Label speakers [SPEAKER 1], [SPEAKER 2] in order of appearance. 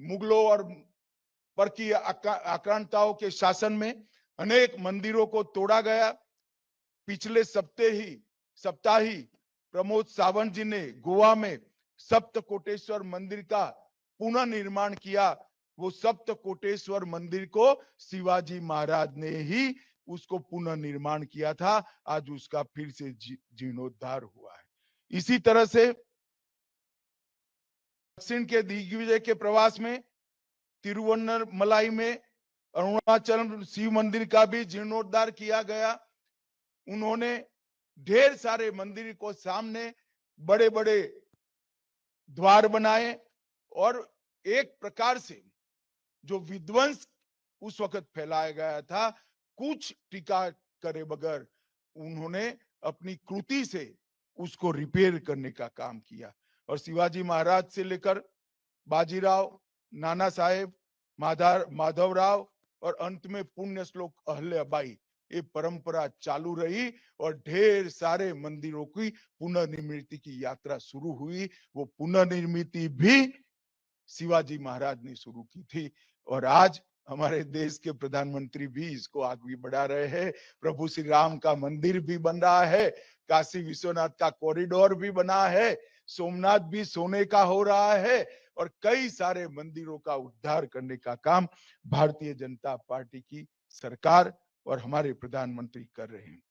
[SPEAKER 1] मुगलों और पर की आक्रांताओं के शासन में अनेक मंदिरों को तोड़ा गया। पिछले सप्ताह ही प्रमोद सावंत जी ने गोवा में सप्तकोटेश्वर मंदिर का पुनर्निर्माण किया। वो सप्तकोटेश्वर मंदिर को शिवाजी महाराज ने ही उसको पुनर्निर्माण किया था। आज उसका फिर से जीर्णोद्धार हुआ है। इसी तरह से दक्षिण के दिग्विजय के प्रवास में तिरुवन्नमलाई में अरुणाचल शिव मंदिर का भी जीर्णोद्धार किया गया। उन्होंने ढेर सारे मंदिर को सामने बड़े बड़े द्वार बनाए और एक प्रकार से जो विध्वंस उस वक्त फैलाया गया था, कुछ टीका करे बगैर उन्होंने अपनी कृति से उसको रिपेयर करने का काम किया। और शिवाजी महाराज से लेकर बाजीराव, नाना साहेब, माधवराव और अंत में पुण्य श्लोक अहल्याबाई, ये परंपरा चालू रही और ढेर सारे मंदिरों की पुनर्निर्मिति की यात्रा शुरू हुई। वो पुनर्निर्मिति भी शिवाजी महाराज ने शुरू की थी और आज हमारे देश के प्रधानमंत्री भी इसको आगे बढ़ा रहे हैं। प्रभु श्री राम का मंदिर भी बन रहा है, काशी विश्वनाथ का कॉरिडोर भी बना है, सोमनाथ भी सोने का हो रहा है और कई सारे मंदिरों का उद्धार करने का काम भारतीय जनता पार्टी की सरकार और हमारे प्रधानमंत्री कर रहे हैं।